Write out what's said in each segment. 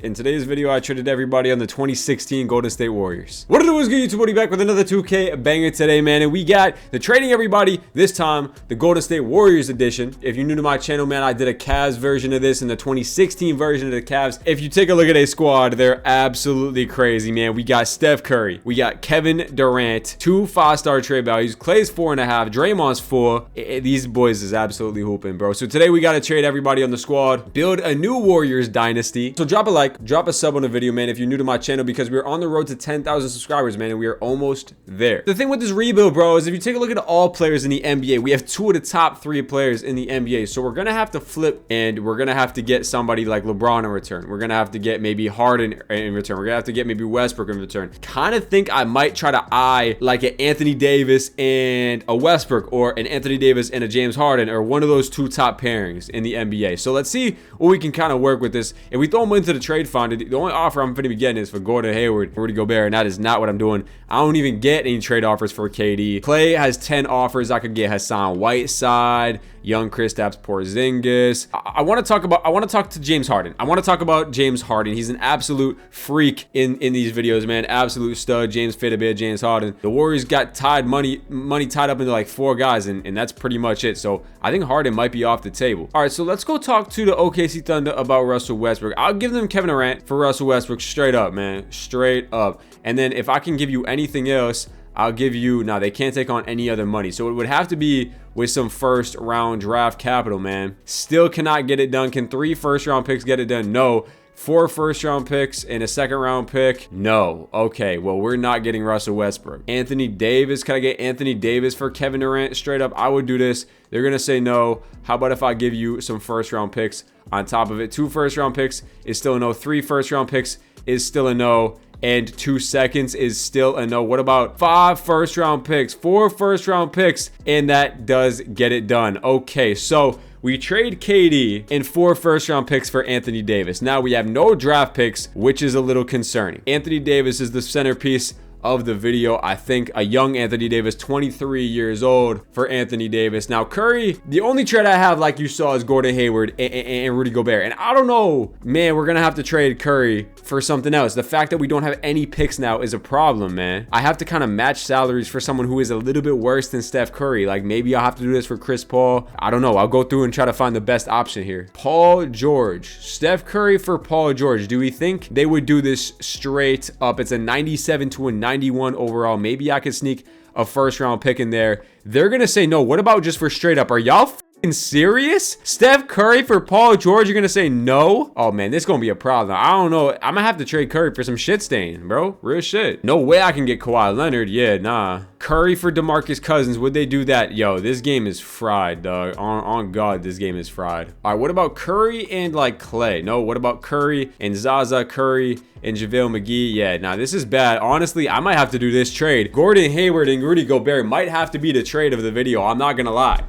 In today's video, I traded everybody on the 2016 Golden State Warriors. What it is, good YouTube? Back with another 2K banger today, man. And we got the trading everybody, this time the Golden State Warriors edition. If you're new to my channel, man, I did a Cavs version of this and the 2016 version of the Cavs. If you take a look at a squad, they're absolutely crazy, man. We got Steph Curry, we got Kevin Durant, 2 5-star trade values, Clay's 4.5, Draymond's 4. These boys is absolutely hooping, bro. So today we got to trade everybody on the squad, build a new Warriors dynasty. So drop a like, drop a sub on the video, man, if you're new to my channel, because we're on the road to 10,000 subscribers, man, and we are almost there. The thing with this rebuild, bro, is if you take a look at all players in the NBA, we have 2 of the top 3 players in the NBA. So we're gonna have to flip, and we're gonna have to get somebody like LeBron in return. We're gonna have to get maybe Harden in return. We're gonna have to get maybe Westbrook in return. Kind of think I might try to eye like an Anthony Davis and a Westbrook, or an Anthony Davis and a James Harden, or one of those 2 top pairings in the NBA. So let's see what we can kind of work with this. If we throw them into the trade fund, the only offer I'm going to be getting is for Gordon Hayward, Rudy Gobert, and that is not what I'm doing. I don't even get any trade offers for KD. Clay has 10 offers. I could get Hassan Whiteside, young Kristaps Porzingis. I want to talk to James Harden. I want to talk about James Harden. He's an absolute freak in these videos, man. Absolute stud. James Fit-a-Bear, James Harden. The Warriors got money tied up into like 4 guys, and that's pretty much it. So I think Harden might be off the table. All right, so let's go talk to the OKC Thunder about Russell Westbrook. I'll give them Kevin Durant for Russell Westbrook, straight up, man, straight up. And then if I can give you anything else, I'll give you, now they can't take on any other money, so it would have to be with some first round draft capital, man. Still cannot get it done. Can 3 first round picks get it done? No. 4 first round picks and a second round pick? No. Okay, well, we're not getting Russell Westbrook. Anthony Davis, can I get Anthony Davis for Kevin Durant? Straight up, I would do this. They're gonna say no. How about if I give you some first round picks on top of it? 2 first round picks is still a no. 3 first round picks is still a no. And 2 seconds is still a no. What about 5 first round picks, 4 first round picks? And that does get it done. Okay, so we trade KD and 4 first round picks for Anthony Davis. Now we have no draft picks, which is a little concerning. Anthony Davis is the centerpiece of the video. I think a young Anthony Davis, 23 years old for Anthony Davis. Now Curry, the only trade I have, like you saw, is Gordon Hayward and Rudy Gobert. And I don't know, man, we're gonna have to trade Curry for something else. The fact that we don't have any picks now is a problem, man. I have to kind of match salaries for someone who is a little bit worse than Steph Curry. Like maybe I'll have to do this for Chris Paul. I don't know. I'll go through and try to find the best option here. Paul George, Steph Curry for Paul George. Do we think they would do this straight up? It's a 97 to a 91 overall. Maybe I could sneak a first round pick in there. They're gonna say no. What about just for straight up? Are y'all serious? Steph Curry for Paul George? You're gonna say no? Oh man, this is gonna be a problem. I don't know. I'm gonna have to trade Curry for some shit stain, bro. Real shit. No way I can get Kawhi Leonard. Yeah, nah. Curry for DeMarcus Cousins. Would they do that? Yo, this game is fried, dog. On God, this game is fried. All right, what about Curry and like Clay? No, what about Curry and Zaza, Curry and JaVale McGee? Yeah, nah, this is bad. Honestly, I might have to do this trade. Gordon Hayward and Rudy Gobert might have to be the trade of the video. I'm not gonna lie.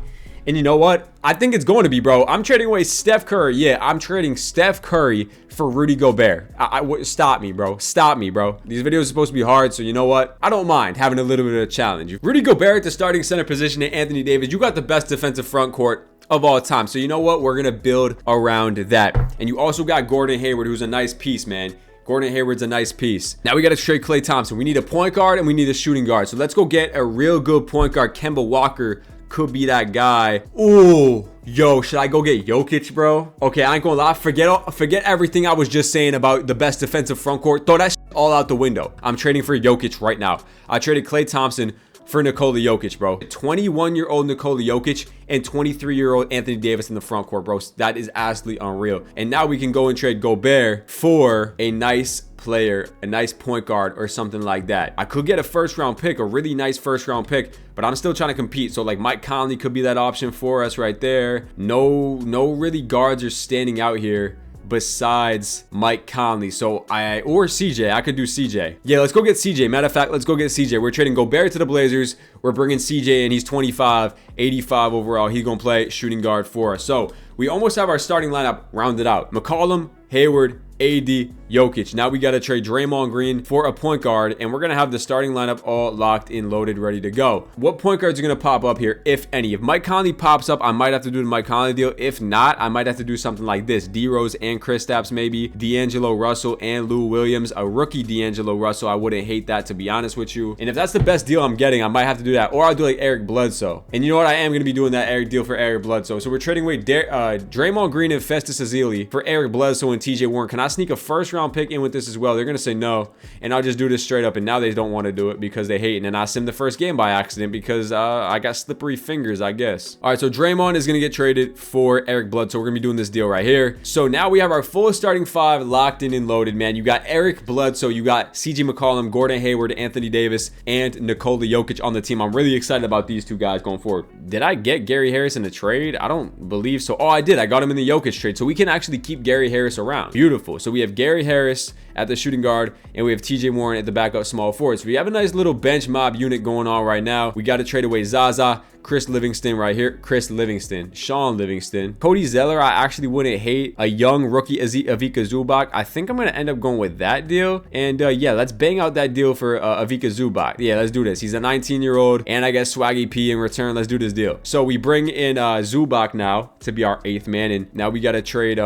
And you know what? I think it's going to be, bro. I'm trading away Steph Curry. Yeah, I'm trading Steph Curry for Rudy Gobert. Stop me, bro. Stop me, bro. These videos are supposed to be hard, so you know what? I don't mind having a little bit of a challenge. Rudy Gobert at the starting center position and Anthony Davis, you got the best defensive front court of all time. So you know what? We're going to build around that. And you also got Gordon Hayward, who's a nice piece, man. Gordon Hayward's a nice piece. Now we got to trade Klay Thompson. We need a point guard and we need a shooting guard. So let's go get a real good point guard. Kemba Walker could be that guy. Ooh, yo, should I go get Jokic, bro? Okay, I ain't gonna lie. Forget everything I was just saying about the best defensive front court. Throw that shit all out the window. I'm trading for Jokic right now. I traded Klay Thompson for Nikola Jokic, bro. 21-year-old Nikola Jokic and 23-year-old Anthony Davis in the front court, bro. That is absolutely unreal. And now we can go and trade Gobert for a nice player, a nice point guard or something like that. I could get a first round pick, a really nice first round pick, but I'm still trying to compete. So like Mike Conley could be that option for us right there. No really guards are standing out here besides Mike Conley. So or CJ. I could do CJ. Yeah, let's go get CJ. Matter of fact, let's go get CJ. We're trading Gobert to the Blazers. We're bringing CJ in. He's 25, 85 overall. He's gonna play shooting guard for us. So we almost have our starting lineup rounded out. McCollum, Hayward, AD, Jokic. Now we got to trade Draymond Green for a point guard, and we're going to have the starting lineup all locked in, loaded, ready to go. What point guards are going to pop up here, if any? If Mike Conley pops up, I might have to do the Mike Conley deal. If not, I might have to do something like this. D-Rose and Kristaps maybe. D'Angelo Russell and Lou Williams. A rookie D'Angelo Russell. I wouldn't hate that, to be honest with you. And if that's the best deal I'm getting, I might have to do that. Or I'll do like Eric Bledsoe. And you know what? I am going to be doing that Eric deal for Eric Bledsoe. So we're trading away Draymond Green and Festus Ezeli for Eric Bledsoe and TJ Warren. Can I sneak a first round pick in with this as well? They're going to say no. And I'll just do this straight up. And now they don't want to do it because they hate. And then I simmed the first game by accident because I got slippery fingers, I guess. All right, so Draymond is going to get traded for Eric Bledsoe. We're going to be doing this deal right here. So now we have our full starting five locked in and loaded, man. You got Eric Bledsoe, you got CJ McCollum, Gordon Hayward, Anthony Davis, and Nikola Jokic on the team. I'm really excited about these two guys going forward. Did I get Gary Harris in a trade? I don't believe so. Oh, I did. I got him in the Jokic trade. So we can actually keep Gary Harris around. Beautiful. So we have Gary Harris at the shooting guard, and we have TJ Warren at the backup small forward. So we have a nice little bench mob unit going on right now. We got to trade away Zaza, Chris Livingston right here. Sean Livingston. Cody Zeller, I actually wouldn't hate. A young rookie Ivica Zubac. I think I'm going to end up going with that deal. And yeah, let's bang out that deal for Ivica Zubac. Yeah, let's do this. He's a 19-year-old, and I guess Swaggy P in return. Let's do this deal. So we bring in Zubac now to be our 8th man, and now we got to trade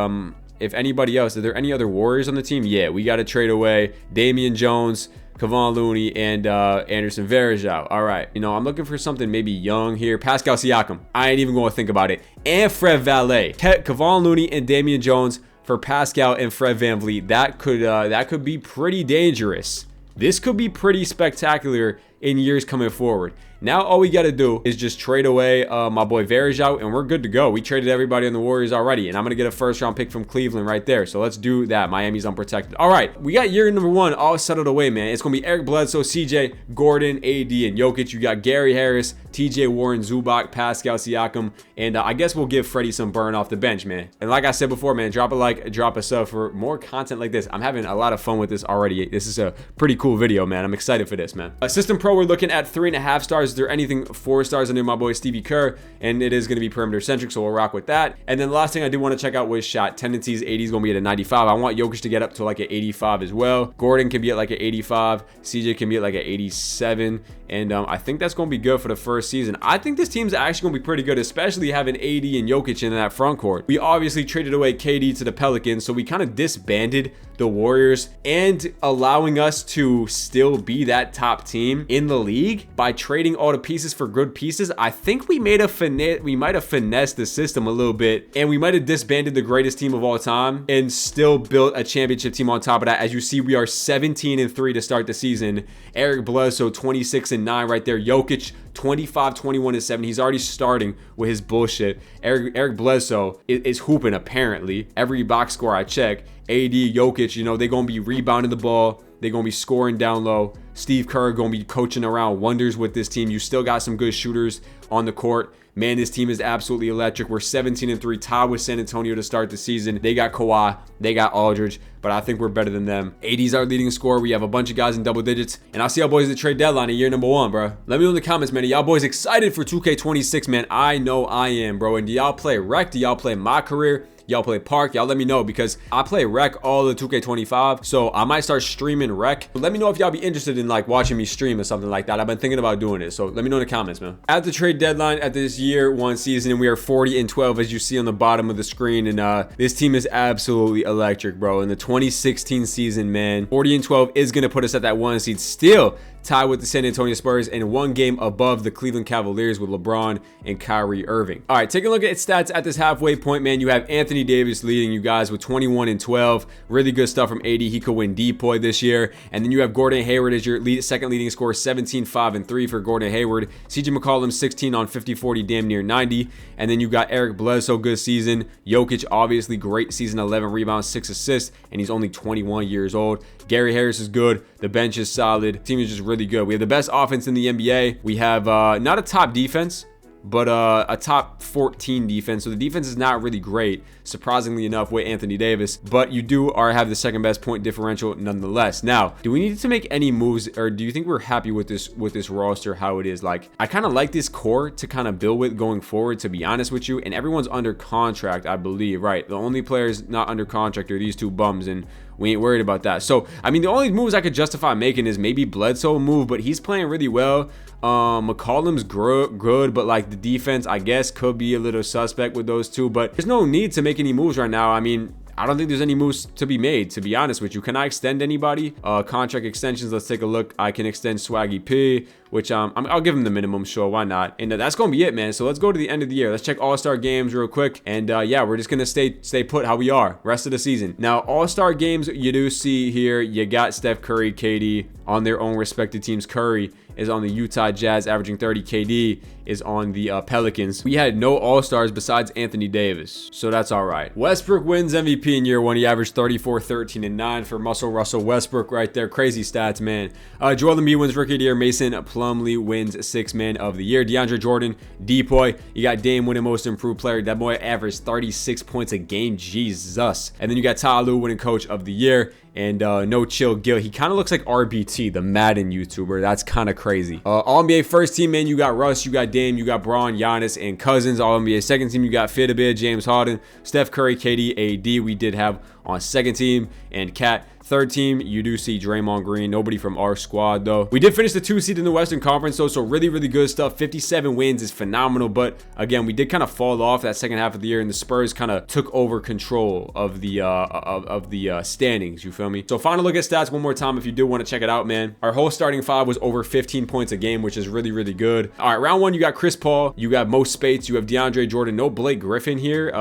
if anybody else. Are there any other Warriors on the team? Yeah, we got to trade away Damian Jones, Kevon Looney, and Anderson Varejao. All right, you know, I'm looking for something maybe young here. Pascal Siakam. I ain't even going to think about it. And Fred VanVleet. Kevon Looney and Damian Jones for Pascal and Fred VanVleet. That could be pretty dangerous. This could be pretty spectacular in years coming forward. Now all we got to do is just trade away my boy Varejao, and we're good to go. We traded everybody on the Warriors already, and I'm going to get a first round pick from Cleveland right there. So let's do that. Miami's unprotected. All right, we got year number 1 all settled away, man. It's going to be Eric Bledsoe, CJ, Gordon, AD, and Jokic. You got Gary Harris, TJ Warren, Zubac, Pascal Siakam, and I guess we'll give Freddie some burn off the bench, man. And like I said before, man, drop a like, drop a sub for more content like this. I'm having a lot of fun with this already. This is a pretty cool video, man. I'm excited for this, man. System Pro, we're looking at 3.5 stars. Is there anything 4 stars under my boy Stevie Kerr? And it is going to be perimeter centric, so we'll rock with that. And then the last thing I do want to check out was shot tendencies. AD is going to be at a 95. I want Jokic to get up to like an 85 as well. Gordon can be at like an 85. CJ can be at like an 87. And I think that's going to be good for the first season. I think this team's actually going to be pretty good, especially having AD and Jokic in that front court. We obviously traded away KD to the Pelicans, so we kind of disbanded the Warriors, and allowing us to still be that top team in the league by trading all the pieces for good pieces. I think we might have finessed the system a little bit, and we might have disbanded the greatest team of all time and still built a championship team on top of that. As you see, we are 17-3 to start the season. Eric Bledsoe 26-9 right there. Jokic 25-21-7. He's already starting with his bullshit. Eric Bledsoe is hooping apparently. Every box score I check. AD, Jokic, you know, they're going to be rebounding the ball. They're going to be scoring down low. Steve Kerr going to be coaching around wonders with this team. You still got some good shooters on the court. Man, this team is absolutely electric. We're 17-3, tied with San Antonio to start the season. They got Kawhi, they got Aldridge, but I think we're better than them. AD's our leading scorer. We have a bunch of guys in double digits, and I'll see y'all boys at the trade deadline in year number 1, bro. Let me know in the comments, man. Are y'all boys excited for 2K26, man? I know I am, bro. And do y'all play Rec? Do y'all play My Career? Y'all play Park? Y'all let me know, because I play Rec all the 2K25, so I might start streaming Rec. Let me know if y'all be interested in like watching me stream or something like that. I've been thinking about doing it, so let me know in the comments, man. At the trade deadline at this year 1 season, and we are 40-12 as you see on the bottom of the screen, and this team is absolutely electric, bro. In the 2016 season, man, 40-12 is gonna put us at that 1 seed, still tied with the San Antonio Spurs and 1 game above the Cleveland Cavaliers with LeBron and Kyrie Irving. All right, take a look at stats at this halfway point, man. You have Anthony Davis leading you guys with 21-12. Really good stuff from AD. He could win DPOY this year. And then you have Gordon Hayward as your second leading scorer, 17-5-3 for Gordon Hayward. CJ McCollum 16 on 50-40, damn near 90. And then you got Eric Bledsoe, good season. Jokic, obviously great season, 11 rebounds, 6 assists, and he's only 21 years old. Gary Harris is good. The bench is solid. The team is just really good. We have the best offense in the NBA. We have not a top defense, but a top 14 defense. So the defense is not really great, surprisingly enough, with Anthony Davis, but you do have the second best point differential nonetheless. Now, do we need to make any moves, or do you think we're happy with this roster how it is? Like, I kind of like this core to kind of build with going forward, to be honest with you. And everyone's under contract, I believe, right? The only players not under contract are these 2 bums, and We ain't worried about that. So, I mean, the only moves I could justify making is maybe Bledsoe move, but he's playing really well. McCollum's good, but like the defense, I guess, could be a little suspect with those two. But there's no need to make any moves right now. I mean, I don't think there's any moves to be made, to be honest with you. Can I extend anybody? Contract extensions, let's take a look. I can extend Swaggy P, which I'll give him the minimum, sure, why not? And that's gonna be it, man. So let's go to the end of the year. Let's check All-Star games real quick. And yeah, we're just gonna stay put how we are rest of the season. Now, All-Star games, you do see here, you got Steph Curry, KD on their own respective teams. Curry is on the Utah Jazz, averaging 30. KD is on the Pelicans. We had no All-Stars besides Anthony Davis, so that's all right. Westbrook wins MVP in year one. He averaged 34, 13, and 9 for Russell Westbrook right there. Crazy stats, man. Joel Embiid wins Rookie of the Year. Mason Plumlee wins Sixth Man of the Year. DeAndre Jordan, Depoy. You got Dame winning Most Improved Player. That boy averaged 36 points a game. Jesus. And then you got Ty Lue winning Coach of the Year. And No Chill Gil. He kind of looks like RBT, the Madden YouTuber. That's kind of crazy. All-NBA first team, man, you got Russ, you got Dame, you got Braun, Giannis, and Cousins. All-NBA second team, you got Fitbit, James Harden, Steph Curry, KD, AD. We did have on second team, and Cat. Third team, you do see Draymond Green. Nobody from our squad, though. We did finish the 2 seed in the Western Conference, though, so really, really good stuff. 57 wins is phenomenal, but again, we did kind of fall off that second half of the year, and the Spurs kind of took over control of the standings, you feel me? So final look at stats one more time if you do want to check it out, man. Our whole starting five was over 15 points a game, which is really, really good. All right, round one, you got Chris Paul, you got Mo Spates, you have DeAndre Jordan. No Blake Griffin here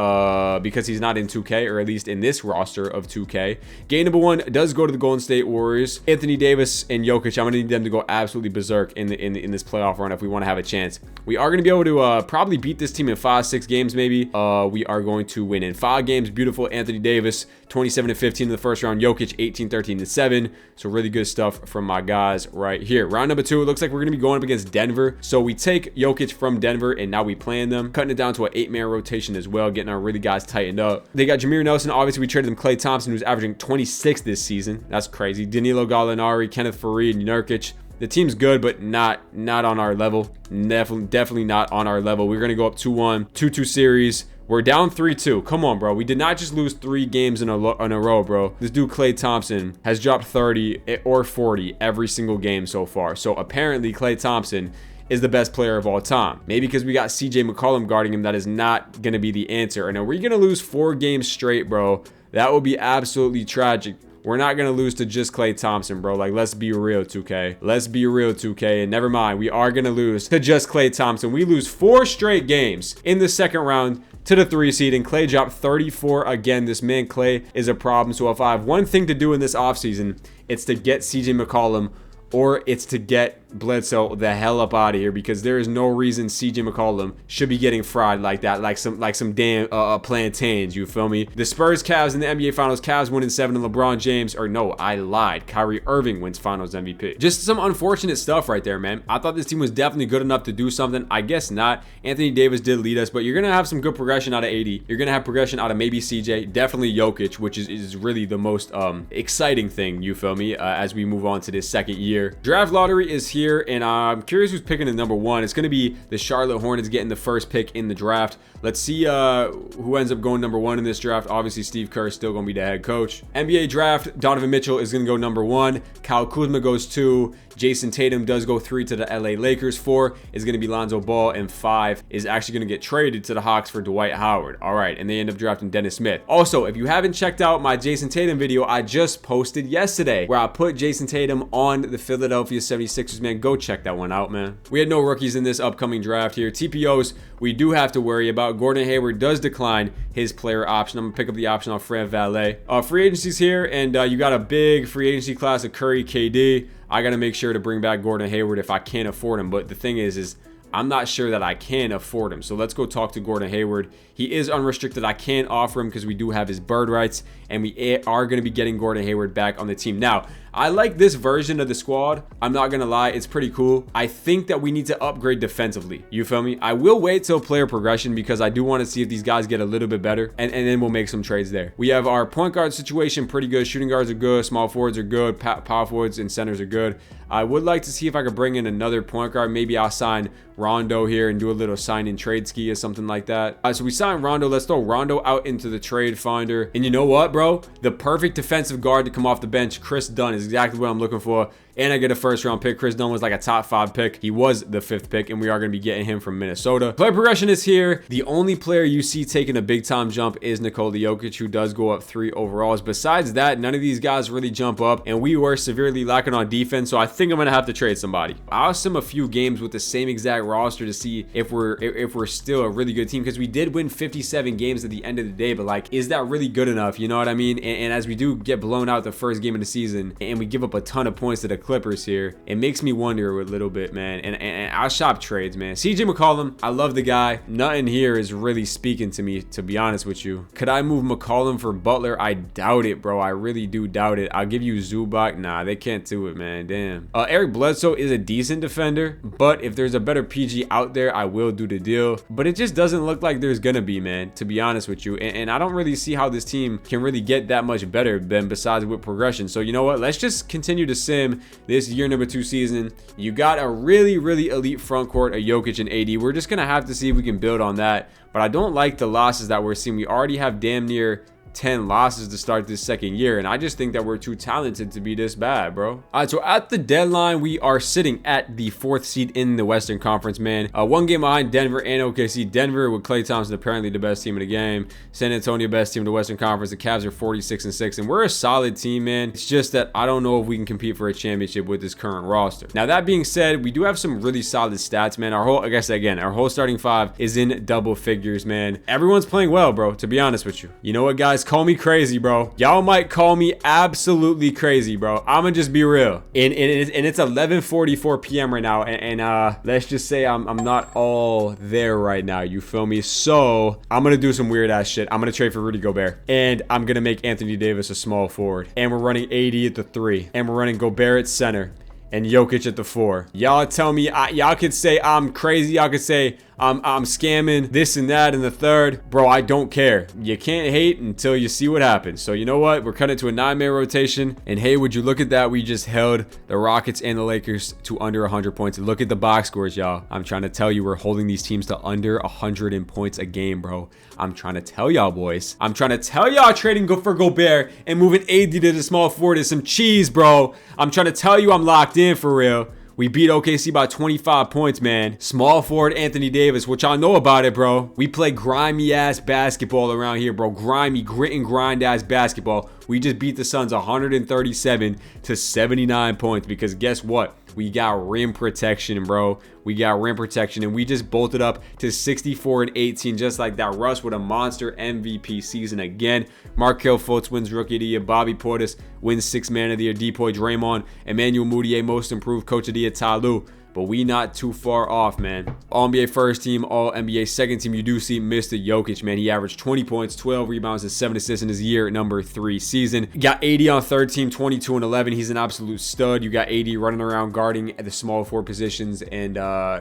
because he's not in 2K, or at least in this roster of 2K. Game number one does go to the Golden State Warriors. Anthony Davis and Jokic, I'm gonna need them to go absolutely berserk in this playoff run if we want to have a chance. We are gonna be able to probably beat this team in 5-6 games, maybe. We are going to win in 5 games. Beautiful. Anthony Davis 27-15 in the first round. Jokic 18-13-7. So really good stuff from my guys right here. Round number 2, it looks like we're gonna be going up against Denver. So we take Jokic from Denver and now we playing them, cutting it down to an 8-man rotation as well, getting our really guys tightened up. They got Jameer Nelson. Obviously, we traded them Klay Thompson, who's averaging 26 this season. That's crazy. Danilo Gallinari, Kenneth Faried, Nurkic. The team's good, but not on our level. Definitely not on our level. We're gonna go up 2-1, 2-2 series. We're down 3-2. Come on, bro. We did not just lose 3 games in a row, bro. This dude, Klay Thompson, has dropped 30 or 40 every single game so far. So apparently, Klay Thompson is the best player of all time. Maybe because we got CJ McCollum guarding him, that is not gonna be the answer. And are we gonna lose 4 games straight, bro? That would be absolutely tragic. We're not going to lose to just Klay Thompson, bro. Like, let's be real, 2K. Let's be real, 2K. And never mind, we are going to lose to just Klay Thompson. We lose 4 straight games in the second round to the 3 seed, and Klay dropped 34 again. This man, Klay, is a problem. So if I have one thing to do in this offseason, it's to get CJ McCollum, or it's to get Bledsoe the hell up out of here, because there is no reason CJ McCollum should be getting fried like that, like some damn plantains, you feel me? The Spurs Cavs in the NBA Finals, Cavs winning 7, and LeBron James, or no, I lied, Kyrie Irving wins Finals MVP. Just some unfortunate stuff right there, man. I thought this team was definitely good enough to do something. I guess not. Anthony Davis did lead us, but you're gonna have some good progression out of AD. You're gonna have progression out of maybe CJ, definitely Jokic, which is really the most exciting thing, you feel me, as we move on to this second year. Draft lottery is here, and I'm curious who's picking the number 1. It's going to be the Charlotte Hornets getting the first pick in the draft. Let's see who ends up going number 1 in this draft. Obviously, Steve Kerr is still going to be the head coach. NBA draft, Donovan Mitchell is going to go number 1. Kyle Kuzma goes 2. Jason Tatum does go 3 to the LA Lakers. 4 is going to be Lonzo Ball, and 5 is actually going to get traded to the Hawks for Dwight Howard. All right, and they end up drafting Dennis Smith. Also, if you haven't checked out my Jason Tatum video I just posted yesterday, where I put Jason Tatum on the Philadelphia 76ers, man, go check that one out, man. We had no rookies in this upcoming draft here. TPOs, we do have to worry about. Gordon Hayward does decline his player option. I'm going to pick up the option on Fran Valet. Free agency's here, and you got a big free agency class of Curry, KD. I got to make sure to bring back Gordon Hayward if I can't afford him. But the thing is I'm not sure that I can afford him. So let's go talk to Gordon Hayward. He is unrestricted. I can't offer him because we do have his bird rights, and we are going to be getting Gordon Hayward back on the team. Now, I like this version of the squad. I'm not gonna lie, it's pretty cool. I think that we need to upgrade defensively. You feel me? I will wait till player progression because I do want to see if these guys get a little bit better, and then we'll make some trades there. We have our point guard situation pretty good. Shooting guards are good. Small forwards are good. Power forwards and centers are good. I would like to see if I could bring in another point guard. Maybe I'll sign Rondo here and do a little sign and trade ski or something like that. So we signed Rondo. Let's throw Rondo out into the trade finder. And you know what, bro? The perfect defensive guard to come off the bench, Chris Dunn, is exactly what I'm looking for. And I get a first round pick. Chris Dunn was like a top 5 pick. He was the 5th pick, and we are going to be getting him from Minnesota. Player progression is here. The only player you see taking a big time jump is Nikola Jokic, who does go up 3 overalls. Besides that, none of these guys really jump up, and we were severely lacking on defense, so I think I'm going to have to trade somebody. I'll sim a few games with the same exact roster to see if we're still a really good team, because we did win 57 games at the end of the day, but like, is that really good enough? You know what I mean? And as we do get blown out the first game of the season, and we give up a ton of points to the Clippers here, it makes me wonder a little bit, man. And I'll shop trades, man. CJ McCollum, I love the guy. Nothing here is really speaking to me, to be honest with you. Could I move McCollum for Butler? I doubt it, bro. I really do doubt it. I'll give you Zubac. Nah, they can't do it, man. Damn. Eric Bledsoe is a decent defender, but if there's a better PG out there, I will do the deal. But it just doesn't look like there's gonna be, man, to be honest with you. And I don't really see how this team can really get that much better than besides with progression. So you know what? Let's just continue to sim this year number 2 season. You got a really elite front court, a Jokic and AD. We're just gonna have to see if we can build on that, but I don't like the losses that we're seeing. We already have damn near 10 losses to start this second year, and I just think that we're too talented to be this bad, bro. All right, so at the deadline, we are sitting at the 4th seed in the Western Conference, man. 1 game behind Denver and OKC. Denver with Klay Thompson apparently the best team in the game. San Antonio best team in the Western Conference. The Cavs are 46-6, and we're a solid team, man. It's just that I don't know if we can compete for a championship with this current roster. Now that being said, we do have some really solid stats, man. Our whole, I guess again, our whole starting 5 is in double figures, man. Everyone's playing well, bro, to be honest with you. You know what, guys? Call me crazy, bro. Y'all might call me absolutely crazy, bro. I'ma just be real. And it's 11:44 p.m. right now, and let's just say I'm not all there right now. You feel me? So I'm gonna do some weird ass shit. I'm gonna trade for Rudy Gobert, and I'm gonna make Anthony Davis a small forward, and we're running AD at the 3, and we're running Gobert at center, and Jokic at the 4. Y'all tell me, y'all could say I'm crazy. Y'all could say I'm scamming this and that and the third. Bro, I don't care. You can't hate until you see what happens. So you know what? We're cutting to a 9-man rotation. And hey, would you look at that? We just held the Rockets and the Lakers to under 100 points. And look at the box scores, y'all. I'm trying to tell you, we're holding these teams to under 100 points a game, bro. I'm trying to tell y'all, boys. I'm trying to tell y'all trading for Gobert and moving AD to the small forward is some cheese, bro. I'm trying to tell you I'm locked in for real. We beat OKC by 25 points, man. Small forward Anthony Davis, which y'all know about it, bro. We play grimy ass basketball around here, bro. Grimy, grit and grind ass basketball. We just beat the Suns 137 to 79 points because guess what? We got rim protection, bro. We got rim protection, and we just bolted up to 64-18, just like that. Russ with a monster MVP season again. Markelle Fultz wins Rookie of the Year. Bobby Portis wins 6th Man of the Year. Depoy Draymond. Emmanuel Mudiay, Most Improved Coach of the Year. Ty Lue. But we not too far off, man. All NBA first team, all NBA second team. You do see Mr. Jokic, man. He averaged 20 points, 12 rebounds, and 7 assists in his year number 3 season. You got AD on third team, 22 and 11. He's an absolute stud. You got AD running around guarding at the small forward positions, and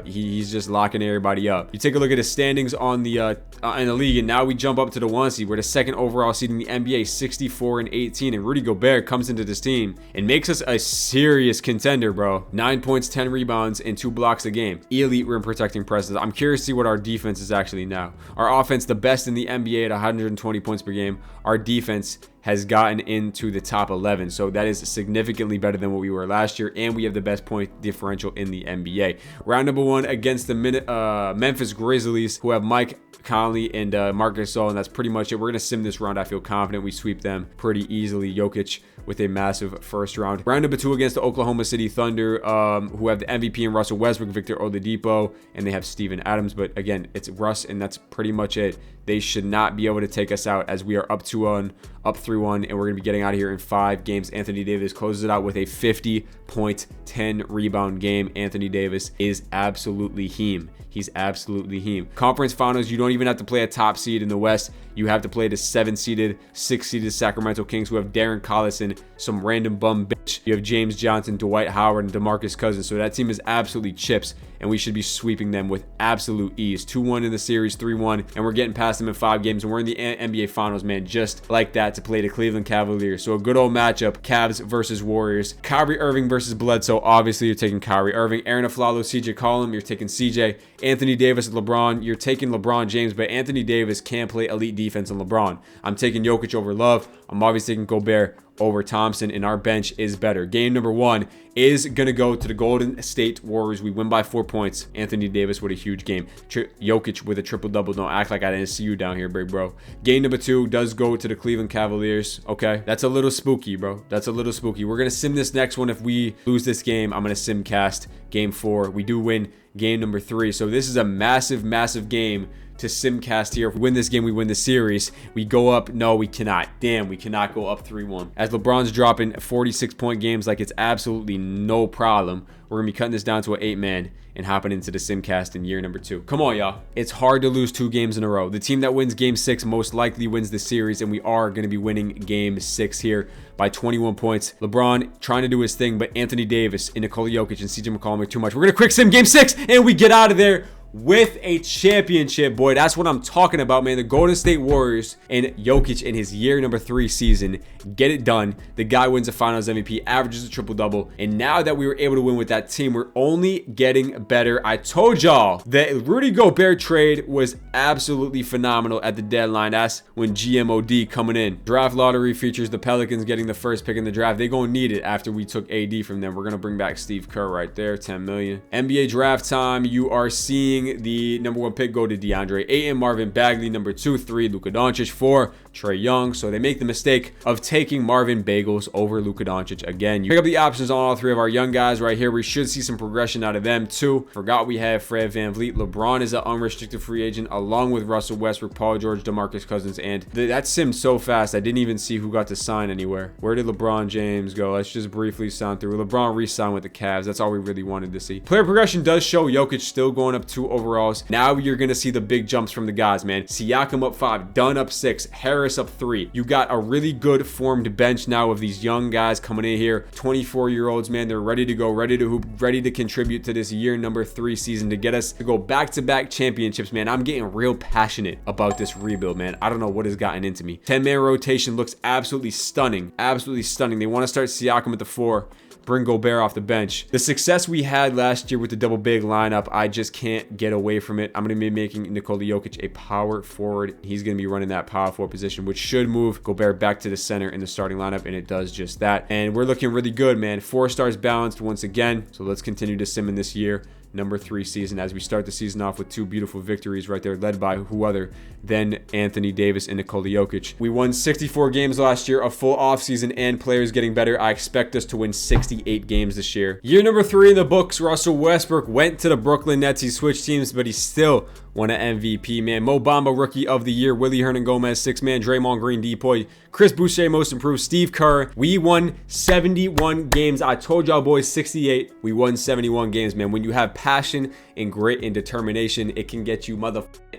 he's just locking everybody up. You take a look at his standings on the in the league, and now we jump up to the 1 seed. We're the 2nd overall seed in the NBA, 64-18. And Rudy Gobert comes into this team and makes us a serious contender, bro. 9 points, 10 rebounds, and 2 blocks a game. Elite rim protecting presence. I'm curious to see what our defense is actually now. Our offense, the best in the NBA at 120 points per game. Our defense has gotten into the top 11, so that is significantly better than what we were last year, and we have the best point differential in the NBA. Round number 1 against the Memphis Grizzlies, who have Mike Conley and Marc Gasol, and that's pretty much it. We're gonna sim this round. I feel confident we sweep them pretty easily. Jokic with a massive first round. Round number 2 against the Oklahoma City Thunder, who have the MVP in Russell Westbrook, Victor Oladipo, and they have Steven Adams. But again, it's Russ, and that's pretty much it. They should not be able to take us out, as we are up 2-1, up 3-1, and we're going to be getting out of here in 5 games. Anthony Davis closes it out with a 50-point, 10-rebound game. Anthony Davis is absolutely he's absolutely Conference finals, you don't don't even have to play a top seed in the West. You have to play the 7-seeded, 6-seeded Sacramento Kings, who have Darren Collison, some random bum bitch. You have James Johnson, Dwight Howard, and DeMarcus Cousins. So that team is absolutely chips, and we should be sweeping them with absolute ease. 2-1 in the series, 3-1, and we're getting past them in 5 games, and we're in the NBA Finals, man, just like that, to play the Cleveland Cavaliers. So a good old matchup, Cavs versus Warriors. Kyrie Irving versus Bledsoe. Obviously, you're taking Kyrie Irving. Aaron Aflalo, CJ Collum, you're taking CJ. Anthony Davis, LeBron, you're taking LeBron James, but Anthony Davis can't play elite defense on LeBron. I'm taking Jokic over Love. I'm obviously taking Gobert over Thompson, and our bench is better. Game number 1 is going to go to the Golden State Warriors. We win by 4 points. Anthony Davis with a huge game. Jokic with a triple-double. Don't act like I didn't see you down here, big bro. Game number 2 does go to the Cleveland Cavaliers. Okay, that's a little spooky, bro. That's a little spooky. We're going to sim this next one. If we lose this game, I'm going to sim cast game 4. We do win game number 3. So this is a massive, massive game to simcast here. If we win this game, we win the series. We go up. No, we cannot. Damn, we cannot go up 3-1. As LeBron's dropping 46-point games like it's absolutely no problem, we're going to be cutting this down to an 8-man and hopping into the simcast in year number 2. Come on, y'all. It's hard to lose 2 games in a row. The team that wins game 6 most likely wins the series, and we are going to be winning game 6 here by 21 points. LeBron trying to do his thing, but Anthony Davis and Nikola Jokic and CJ McCollum are too much. We're going to quick sim game 6, and we get out of there with a championship, boy. That's what I'm talking about, man. The Golden State Warriors and Jokic in his year number 3 season get it done. The guy wins a Finals MVP, averages a triple-double, and now that we were able to win with that team, we're only getting better. I told y'all that Rudy Gobert trade was absolutely phenomenal at the deadline. That's when GMOD coming in. Draft lottery features the Pelicans getting the first pick in the draft. They gonna need it after we took AD from them. We're gonna bring back Steve Kerr right there, 10 million. NBA draft time, you are seeing the number 1 pick go to DeAndre Ayton, Marvin Bagley, number 2, 3, Luka Doncic, 4, Trae Young. So they make the mistake of taking Marvin Bagels over Luka Doncic again. You pick up the options on all 3 of our young guys right here. We should see some progression out of them too. Forgot we have Fred VanVleet. LeBron is an unrestricted free agent along with Russell Westbrook, Paul George, DeMarcus Cousins, and that simmed so fast I didn't even see who got to sign anywhere. Where did LeBron James go? Let's just briefly sound through. LeBron re-signed with the Cavs. That's all we really wanted to see. Player progression does show Jokic still going up 2 overalls. Now you're going to see the big jumps from the guys, man. Siakam up 5, Dunn up 6, Harris up 3. You got a really good formed bench now of these young guys coming in here. 24-year-olds, man. They're ready to go, ready to hoop, ready to contribute to this year number 3 season to get us to go back-to-back championships, man. I'm getting real passionate about this rebuild, man. I don't know what has gotten into me. 10-man rotation looks absolutely stunning. Absolutely stunning. They want to start Siakam at the 4. Bring Gobert off the bench. The success we had last year with the double big lineup, I just can't get away from it. I'm going to be making Nikola Jokic a power forward. He's going to be running that power forward position, which should move Gobert back to the center in the starting lineup, and it does just that. And we're looking really good, man. 4 stars balanced once again. So let's continue to sim in this year number 3 season as we start the season off with 2 beautiful victories right there, led by who other than Anthony Davis and Nikola Jokic. We won 64 games last year, a full offseason, and players getting better. I expect us to win 68 games this year. Year number 3 in the books. Russell Westbrook went to the Brooklyn Nets. He switched teams, but he still won an MVP, man. Mo Bamba, Rookie of the Year. Willie Hernan-Gomez, 6-man. Draymond Green, Depoy. Chris Boucher, Most Improved. Steve Kerr. We won 71 games. I told y'all boys 68. We won 71 games, man. When you have passion and grit and determination, it can get you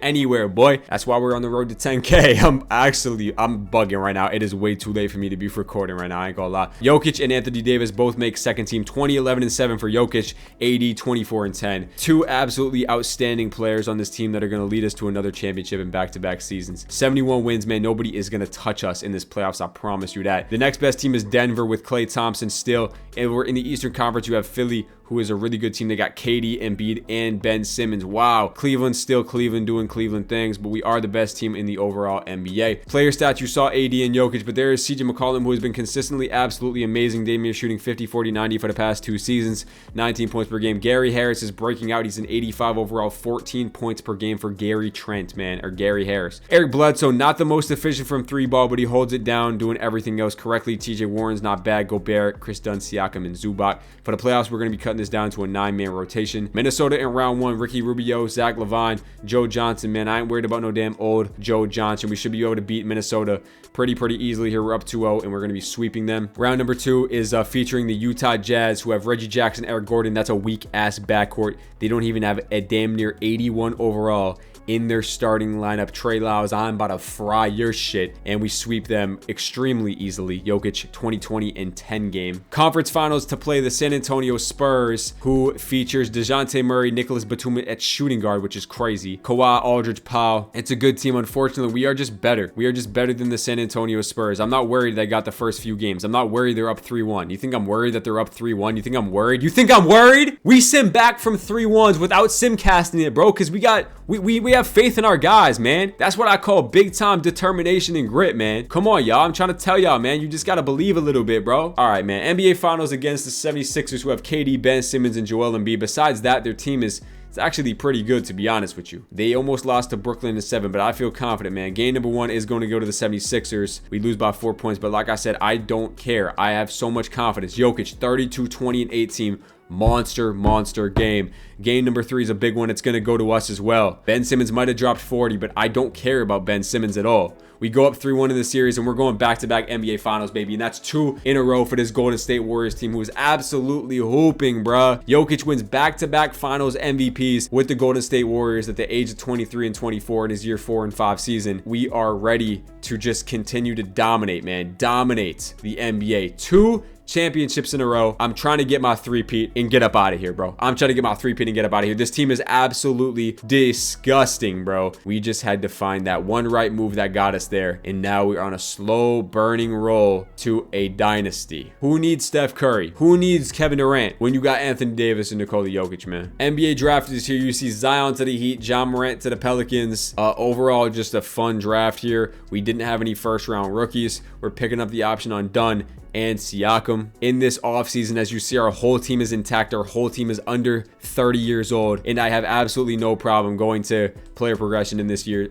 anywhere, boy. That's why we're on the road to 10K. I'm bugging right now. It is way too late for me to be recording right now. I ain't gonna lie. Jokic and Anthony Davis both make second team. 20, 11, and 7 for Jokic. AD 24 and 10. 2 absolutely outstanding players on this team that are going to lead us to another championship in back-to-back seasons. 71 wins, man. Nobody is going to touch us in this playoffs. I promise you that. The next best team is Denver with Klay Thompson still. And we're in the Eastern Conference. You have Philly, who is a really good team. They got KD, Embiid, and Ben Simmons. Wow. Cleveland still Cleveland doing Cleveland things, but we are the best team in the overall NBA. Player stats, you saw AD and Jokic, but there is CJ McCollum, who has been consistently absolutely amazing. Damian shooting 50, 40, 90 for the past 2 seasons, 19 points per game. Gary Harris is breaking out. He's an 85 overall, 14 points per game for Gary Trent, man, or Gary Harris. Eric Bledsoe, not the most efficient from 3 ball, but he holds it down, doing everything else correctly. TJ Warren's not bad. Gobert, Chris Dunn, Siakam, and Zubac. For the playoffs, we're going to be cutting this down to a 9-man rotation. Minnesota in round 1, Ricky Rubio, Zach LaVine, Joe Johnson, man. I ain't worried about no damn old Joe Johnson. We should be able to beat Minnesota pretty easily here. We're up 2-0, and we're going to be sweeping them. Round number 2 is featuring the Utah Jazz, who have Reggie Jackson, Eric Gordon. That's a weak-ass backcourt. They don't even have a damn near 81 overall in their starting lineup. Trey Lyles, I'm about to fry your shit, and we sweep them extremely easily. Jokic 20-20 and 10 game. Conference finals to play the San Antonio Spurs, who features DeJounte Murray, Nicholas Batum at shooting guard, which is crazy. Kawhi, Aldridge, Powell. It's a good team. Unfortunately, we are just better. We are just better than the San Antonio Spurs. I'm not worried they got the first few games. I'm not worried they're up 3-1. You think I'm worried that they're up 3-1? You think I'm worried? You think I'm worried? We sim back from 3-1s without sim casting it, bro, because we have faith in our guys, man. That's what I call big time determination and grit, man. Come on, y'all. I'm trying to tell y'all, man. You just got to believe a little bit, bro. All right, man. NBA Finals against the 76ers, who have KD, Ben Simmons, and Joel Embiid. Besides that, their team is it's actually pretty good, to be honest with you. They almost lost to Brooklyn in 7, but I feel confident, man. Game number 1 is going to go to the 76ers. We lose by 4 points, but like I said, I don't care. I have so much confidence. Jokic, 32, 20, and 18. Monster game. Game number 3 is a big one. It's going to go to us as well. Ben Simmons might have dropped 40, but I don't care about Ben Simmons at all. We go up 3-1 in the series, and we're going back-to-back NBA Finals, baby. And that's 2 in a row for this Golden State Warriors team, who is absolutely hooping, bruh. Jokic wins back-to-back Finals MVPs with the Golden State Warriors at the age of 23 and 24 in his year 4 and 5 season. We are ready to just continue to dominate, man. Dominate the NBA. 2 championships in a row. I'm trying to get my three-peat and get up out of here, bro. I'm trying to get my three-peat and get up out of here. This team is absolutely disgusting, bro. We just had to find that one right move that got us there, and now we're on a slow burning roll to a dynasty. Who needs Steph Curry? Who needs Kevin Durant when you got Anthony Davis and Nikola Jokic, man? NBA draft is here. You see Zion to the Heat, John Morant to the Pelicans. Overall, just a fun draft here. We didn't have any first-round rookies. We're picking up the option on Dunn and Siakam in this offseason. As you see, our whole team is intact. Our whole team is under 30 years old, and I have absolutely no problem going to player progression in this year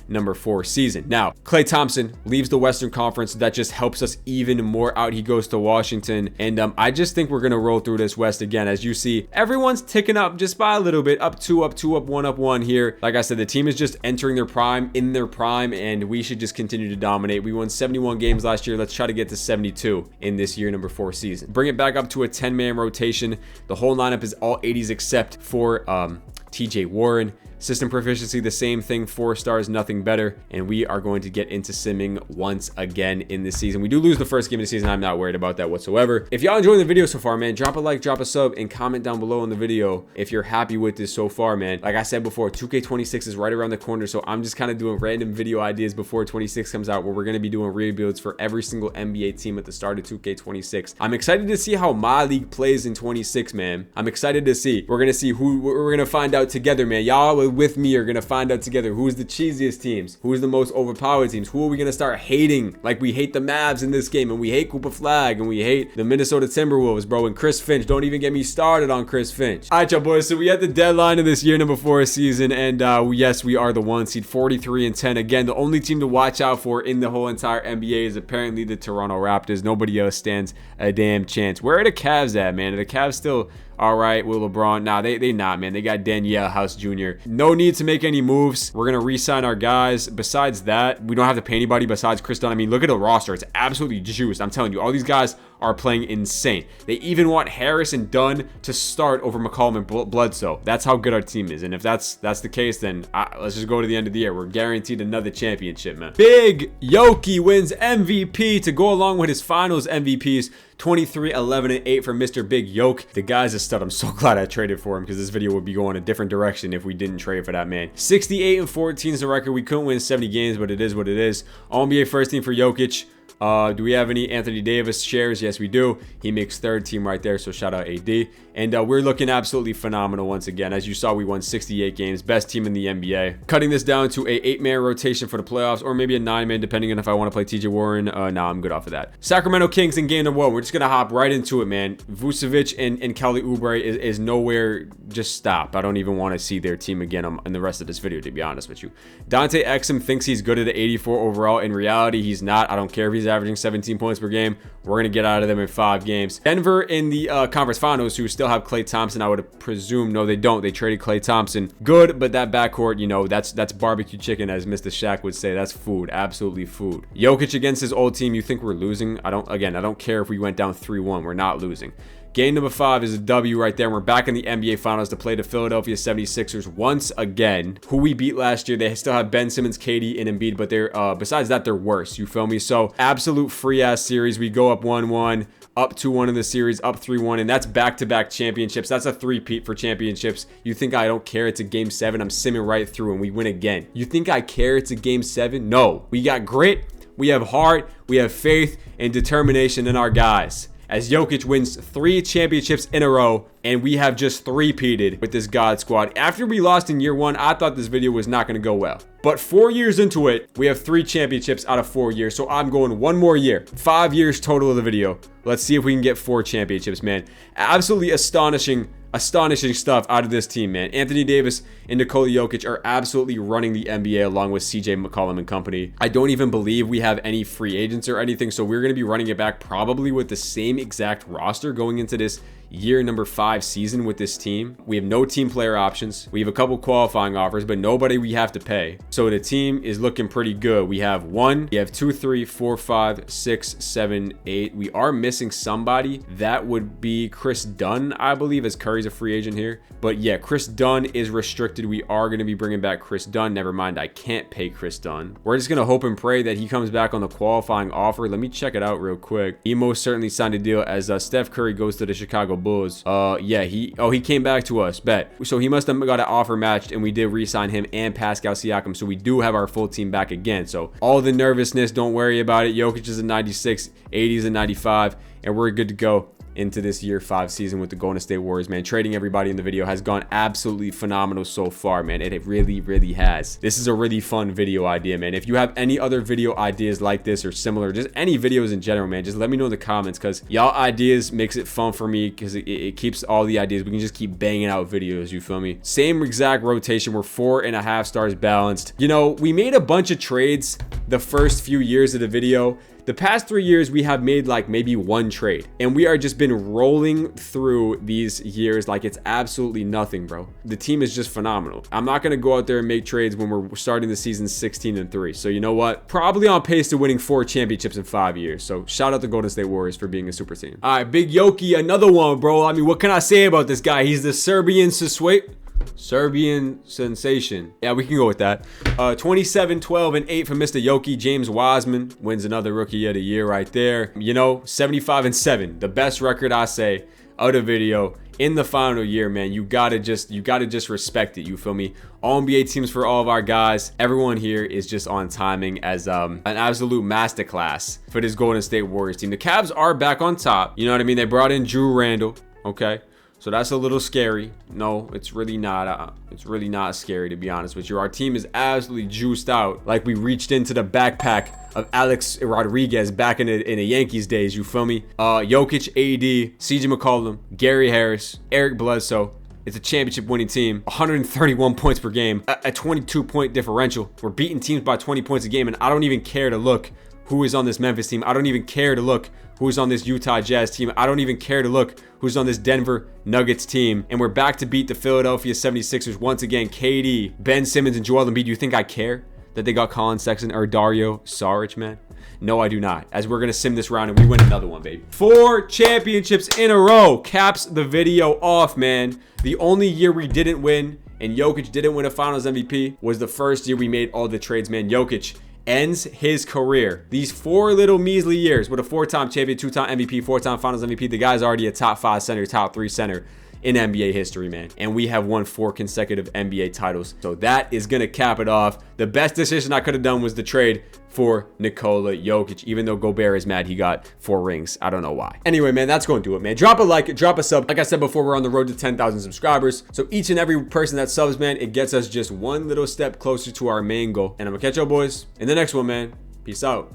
number 4 season. Now, Klay Thompson leaves the Western Conference. That just helps us even more out. He goes to Washington, and I just think we're gonna roll through this West again. As you see, everyone's ticking up just by a little bit, up 2, up 2, up 1, up 1 here. Like I said, the team is just entering their prime, in their prime, and we should just continue to dominate. We won 71 games last year. Let's try to get to 72 in this year number 4 season. Bring it back up to a 10-man rotation. The whole lineup is all 80s except for TJ Warren. System proficiency, the same thing, 4 stars, nothing better. And we are going to get into simming once again in this season. We do lose the first game of the season. I'm not worried about that whatsoever. If y'all enjoying the video so far, man, drop a like, drop a sub, and comment down below on the video if you're happy with this so far, man. Like I said before, 2K26 is right around the corner, so I'm just kind of doing random video ideas before 26 comes out, where we're going to be doing rebuilds for every single NBA team at the start of 2K26. I'm excited to see how my league plays in 26, man. I'm excited to see. We're going to see who we're going to find out together, man. Y'all with me are gonna find out together who's the cheesiest teams, who's the most overpowered teams, who are we gonna start hating like we hate the Mavs in this game, and we hate Cooper Flag, and we hate the Minnesota Timberwolves, bro, and Chris Finch. Don't even get me started on Chris Finch. All right, y'all boys, so we had the deadline of this year number 4 season, and yes, we are the 1 seed, 43 and 10. Again, the only team to watch out for in the whole entire NBA is apparently the Toronto Raptors. Nobody else stands a damn chance. Where are the Cavs at, man? Are the Cavs still all right with LeBron? Nah, they not, man. They got Danielle House Jr. No need to make any moves. We're gonna re-sign our guys. Besides that, we don't have to pay anybody besides Chris Dunn. I mean, look at the roster. It's absolutely juiced. I'm telling you, all these guys are playing insane. They even want Harris and Dunn to start over McCollum and Bledsoe. That's how good our team is. And if that's the case, then let's just go to the end of the year. We're guaranteed another championship, man. Big Yoki wins MVP to go along with his finals MVPs. 23, 11, and 8 for Mr. Big Yoke. The guy's a stud. I'm so glad I traded for him, because this video would be going a different direction if we didn't trade for that man. 68 and 14 is the record. We couldn't win 70 games, but it is what it is. All-NBA first team for Jokic. Do we have any Anthony Davis shares? Yes, we do. He makes 3rd team right there, so shout out AD. And we're looking absolutely phenomenal once again. As you saw, we won 68 games. Best team in the NBA. Cutting this down to a 8-man rotation for the playoffs, or maybe a 9-man, depending on if I want to play TJ Warren. No, I'm good off of that. Sacramento Kings in game number 1. We're just going to hop right into it, man. Vucevic and Kelly Oubre is nowhere. Just stop. I don't even want to see their team again in the rest of this video, to be honest with you. Dante Exum thinks he's good at the 84 overall. In reality, he's not. I don't care if he's averaging 17 points per game. We're going to get out of them in 5 games. Denver in the conference finals, who still have Klay Thompson, I would presume. No, they don't. They traded Klay Thompson. Good, but that backcourt, you know, that's barbecue chicken, as Mr. Shaq would say. That's food. Absolutely food. Jokic against his old team. You think we're losing? I don't care if we went down 3-1. We're not losing. Game number 5 is a W right there. We're back in the NBA Finals to play the Philadelphia 76ers once again, who we beat last year. They still have Ben Simmons, KD, and Embiid, but they're besides that, they're worse. You feel me? So absolute free-ass series. We go up 1-1, up 2-1 in the series, up 3-1, and that's back-to-back championships. That's a three-peat for championships. You think I don't care? It's a game 7. I'm simming right through, and we win again. You think I care? It's a game 7? No. We got grit. We have heart. We have faith and determination in our guys. As Jokic wins 3 championships in a row, and we have just three-peated with this God squad. After we lost in year 1, I thought this video was not going to go well. But 4 years into it, we have 3 championships out of 4 years. So I'm going 1 more year. 5 years total of the video. Let's see if we can get 4 championships, man. Absolutely astonishing stuff out of this team, man. Anthony Davis and Nikola Jokic are absolutely running the NBA along with CJ McCollum and company. I don't even believe we have any free agents or anything, so we're going to be running it back probably with the same exact roster going into this year number 5 season with this team. We have no team player options. We have a couple qualifying offers, but nobody we have to pay. So the team is looking pretty good. We have 2, 3, 4, 5, 6, 7, 8. We are missing somebody. That would be Chris Dunn, I believe, as Curry's a free agent here. But yeah, Chris Dunn is restricted. We are going to be bringing back Chris Dunn. Never mind, I can't pay Chris Dunn. We're just going to hope and pray that he comes back on the qualifying offer. Let me check it out real quick. He most certainly signed a deal as Steph Curry goes to the Chicago Bulls. Yeah, he came back to us, bet. So he must have got an offer matched, and we did re-sign him and Pascal Siakam. So we do have our full team back again. So all the nervousness, don't worry about it. Jokic is a 96, 80 is a 95, and we're good to go into this year 5 season with the Golden State Warriors, man. Trading everybody in the video has gone absolutely phenomenal so far, man. It really has. This is a really fun video idea, man. If you have any other video ideas like this or similar, just any videos in general, man, just let me know in the comments, because y'all ideas makes it fun for me, because it keeps all the ideas. We can just keep banging out videos, you feel me? Same exact rotation. We're 4.5 stars balanced. You know, we made a bunch of trades the first few years of the video. The past 3 years, we have made like maybe 1 trade, and we are just been rolling through these years like it's absolutely nothing, bro. The team is just phenomenal. I'm not going to go out there and make trades when we're starting the season 16-3. So you know what? Probably on pace to winning 4 championships in 5 years. So shout out to Golden State Warriors for being a super team. All right, Big Yoki, another one, bro. I mean, what can I say about this guy? He's the Serbian sensation. Yeah, we can go with that. 27, 12, and 8 for Mr. Yoki. James Wiseman wins another Rookie of the Year right there. You know, 75 and 7, the best record, I say, of the video in the final year, man. You gotta just respect it. You feel me? All NBA teams for all of our guys. Everyone here is just on timing as an absolute masterclass for this Golden State Warriors team. The Cavs are back on top. You know what I mean? They brought in Drew Randall. Okay. So that's a little scary. No, it's really not. It's really not scary, to be honest with you. Our team is absolutely juiced out, like we reached into the backpack of Alex Rodriguez back in the Yankees days. You feel me? Jokic, AD, CJ McCollum, Gary Harris, Eric Bledsoe. It's a championship winning team. 131 points per game, a 22-point differential. We're beating teams by 20 points a game, and I don't even care to look who is on this Memphis team. I don't even care to look who's on this Utah Jazz team. I don't even care to look who's on this Denver Nuggets team. And we're back to beat the Philadelphia 76ers once again. KD, Ben Simmons, and Joel Embiid. Do you think I care that they got Colin Sexton or Dario Saric, man? No, I do not. As we're going to sim this round and we win another one, baby. 4 championships in a row caps the video off, man. The only year we didn't win and Jokic didn't win a Finals MVP was the first year we made all the trades, man. Jokic ends his career. These 4 little measly years with a 4-time champion, 2-time MVP, 4-time Finals MVP. The guy's already a top 5 center, top 3 center in NBA history, man. And we have won 4 consecutive NBA titles. So that is going to cap it off. The best decision I could have done was the trade for Nikola Jokic, even though Gobert is mad he got 4 rings. I don't know why. Anyway, man, that's going to do it, man. Drop a like, drop a sub. Like I said before, we're on the road to 10,000 subscribers. So each and every person that subs, man, it gets us just one little step closer to our main goal. And I'm gonna catch y'all boys in the next one, man. Peace out.